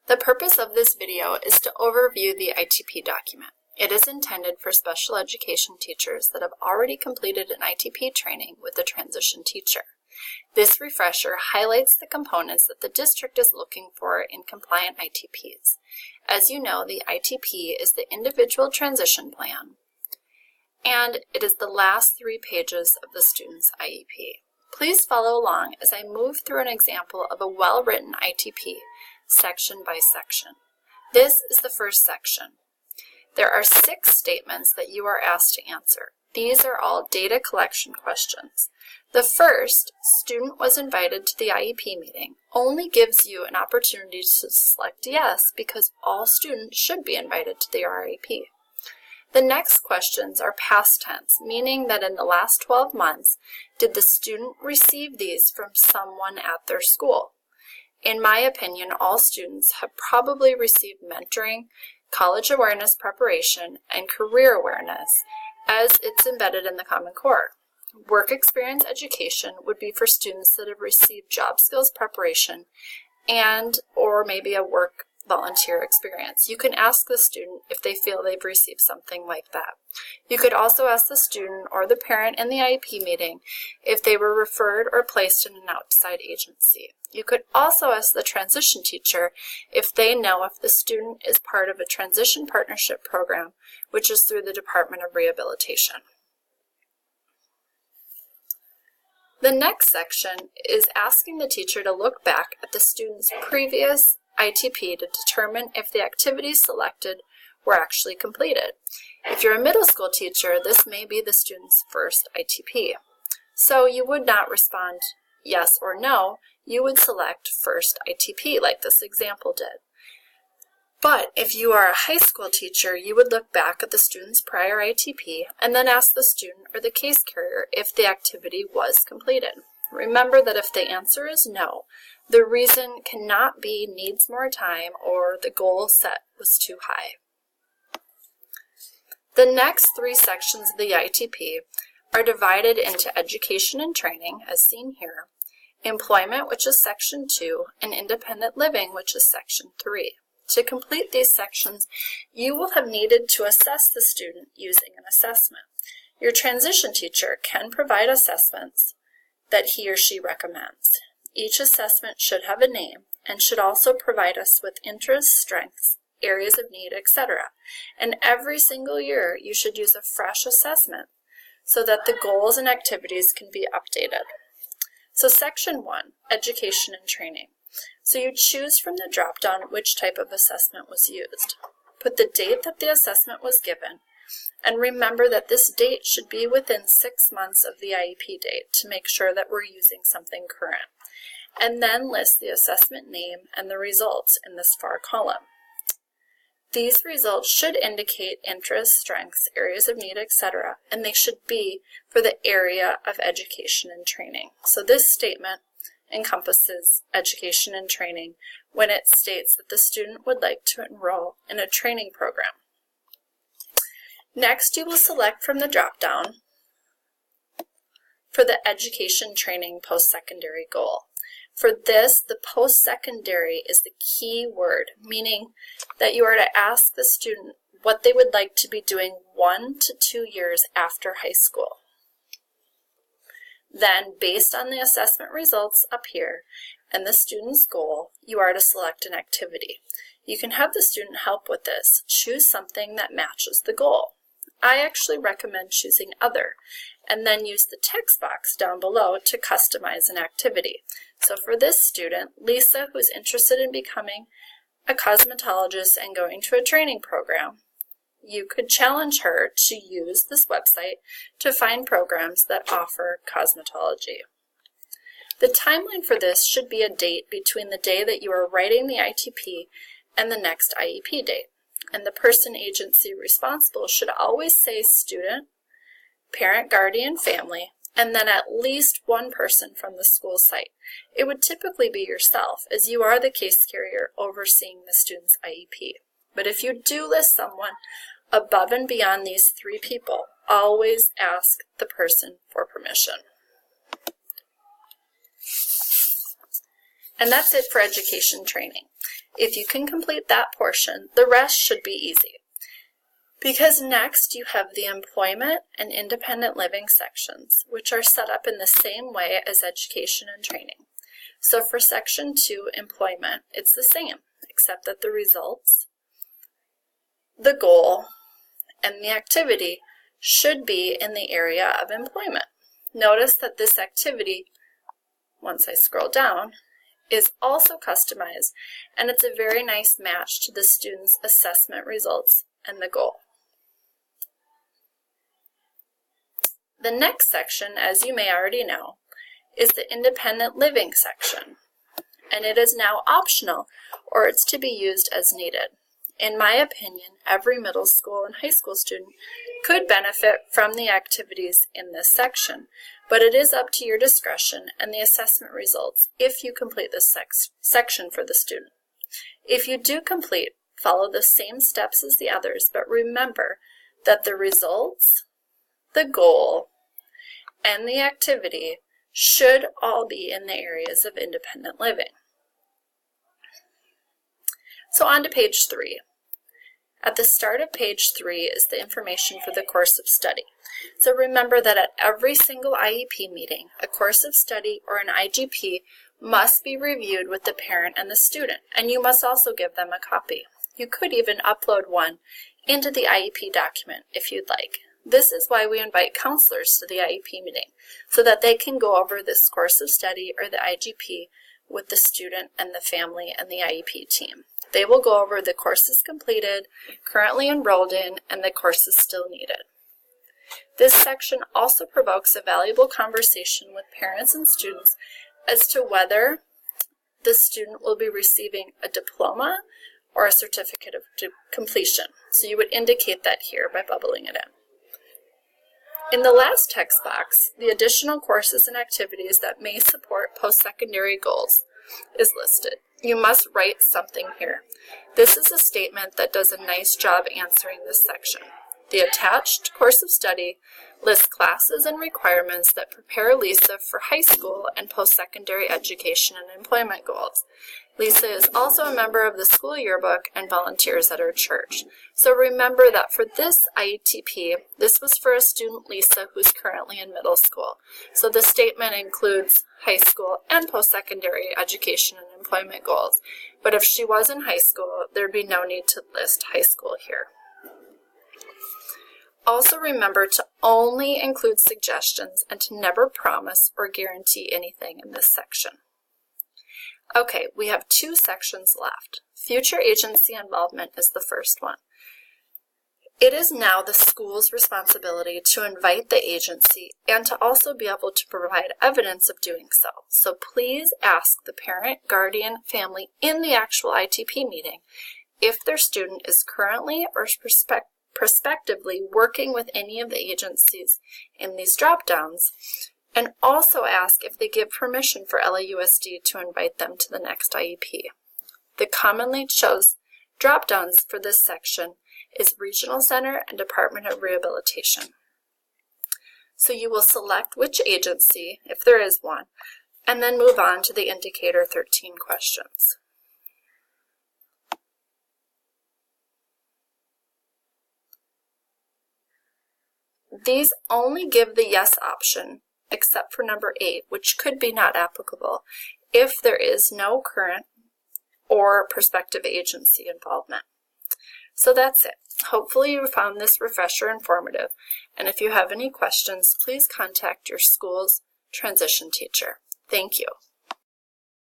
The purpose of this video is to overview the ITP document. It is intended for special education teachers that have already completed an ITP training with a transition teacher. This refresher highlights the components that the district is looking for in compliant ITPs. As you know, the ITP is the individual transition plan, and it is the last 3 pages of the student's IEP. Please follow along as I move through an example of a well-written ITP, section by section. This is the first section. There are 6 statements that you are asked to answer. These are all data collection questions. The first, student was invited to the IEP meeting, only gives you an opportunity to select yes because all students should be invited to the IEP. The next questions are past tense, meaning that in the last 12 months, did the student receive these from someone at their school? In my opinion, all students have probably received mentoring, college awareness preparation, and career awareness as it's embedded in the Common Core. Work experience education would be for students that have received job skills preparation and or maybe a work volunteer experience. You can ask the student if they feel they've received something like that. You could also ask the student or the parent in the IEP meeting if they were referred or placed in an outside agency. You could also ask the transition teacher if they know if the student is part of a transition partnership program, which is through the Department of Rehabilitation. The next section is asking the teacher to look back at the student's previous ITP to determine if the activities selected were actually completed. If you're a middle school teacher, this may be the student's first ITP. So you would not respond yes or no, you would select first ITP like this example did. But if you are a high school teacher, you would look back at the student's prior ITP and then ask the student or the case carrier if the activity was completed. Remember that if the answer is no, the reason cannot be needs more time or the goal set was too high. The next 3 sections of the ITP are divided into education and training, as seen here, employment, which is section 2, and independent living, which is section 3. To complete these sections, you will have needed to assess the student using an assessment. Your transition teacher can provide assessments that he or she recommends. Each assessment should have a name and should also provide us with interests, strengths, areas of need, etc. And every single year, you should use a fresh assessment so that the goals and activities can be updated. So section 1, education and training. So you choose from the drop-down which type of assessment was used. Put the date that the assessment was given, and remember that this date should be within 6 months of the IEP date to make sure that we're using something current. And then list the assessment name and the results in this far column. These results should indicate interests, strengths, areas of need, etc., and they should be for the area of education and training. So this statement encompasses education and training when it states that the student would like to enroll in a training program. Next, you will select from the drop-down for the education training post-secondary goal. For this, the post-secondary is the key word, meaning that you are to ask the student what they would like to be doing 1 to 2 years after high school. Then, based on the assessment results up here and the student's goal, you are to select an activity. You can have the student help with this. Choose something that matches the goal. I actually recommend choosing other, and then use the text box down below to customize an activity. So for this student, Lisa, who's interested in becoming a cosmetologist and going to a training program, you could challenge her to use this website to find programs that offer cosmetology. The timeline for this should be a date between the day that you are writing the ITP and the next IEP date. And the person agency responsible should always say student, parent, guardian, family, and then at least one person from the school site. It would typically be yourself, as you are the case carrier overseeing the student's IEP. But if you do list someone above and beyond these 3 people, always ask the person for permission. And that's it for education training. If you can complete that portion, the rest should be easy. Because next you have the employment and independent living sections, which are set up in the same way as education and training. So for section 2, employment, it's the same, except that the results, the goal, and the activity should be in the area of employment. Notice that this activity, once I scroll down, is also customized, and it's a very nice match to the student's assessment results and the goal. The next section, as you may already know, is the independent living section, and it is now optional, or it's to be used as needed. In my opinion, every middle school and high school student could benefit from the activities in this section, but it is up to your discretion and the assessment results if you complete this section for the student. If you do complete, follow the same steps as the others, but remember that the results, the goal, and the activity should all be in the areas of independent living. So on to page 3. At the start of page 3 is the information for the course of study. So remember that at every single IEP meeting, a course of study or an IGP must be reviewed with the parent and the student, and you must also give them a copy. You could even upload one into the IEP document if you'd like. This is why we invite counselors to the IEP meeting, so that they can go over this course of study or the IGP with the student and the family and the IEP team. They will go over the courses completed, currently enrolled in, and the courses still needed. This section also provokes a valuable conversation with parents and students as to whether the student will be receiving a diploma or a certificate of completion. So you would indicate that here by bubbling it in. In the last text box, the additional courses and activities that may support post-secondary goals is listed. You must write something here. This is a statement that does a nice job answering this section. The attached course of study lists classes and requirements that prepare Lisa for high school and post-secondary education and employment goals. Lisa is also a member of the school yearbook and volunteers at her church. So remember that for this ITP, this was for a student, Lisa, who's currently in middle school. So the statement includes high school and post-secondary education and employment goals. But if she was in high school, there'd be no need to list high school here. Also remember to only include suggestions and to never promise or guarantee anything in this section. Okay, we have 2 sections left. Future agency involvement is the first one. It is now the school's responsibility to invite the agency and to also be able to provide evidence of doing so. So please ask the parent, guardian, family in the actual ITP meeting if their student is currently or prospectively working with any of the agencies in these drop-downs, and also ask if they give permission for LAUSD to invite them to the next IEP. The commonly chosen drop-downs for this section is Regional Center and Department of Rehabilitation. So you will select which agency, if there is one, and then move on to the Indicator 13 questions. These only give the yes option, except for number 8, which could be not applicable if there is no current or prospective agency involvement. So that's it. Hopefully you found this refresher informative, and if you have any questions, please contact your school's transition teacher. Thank you.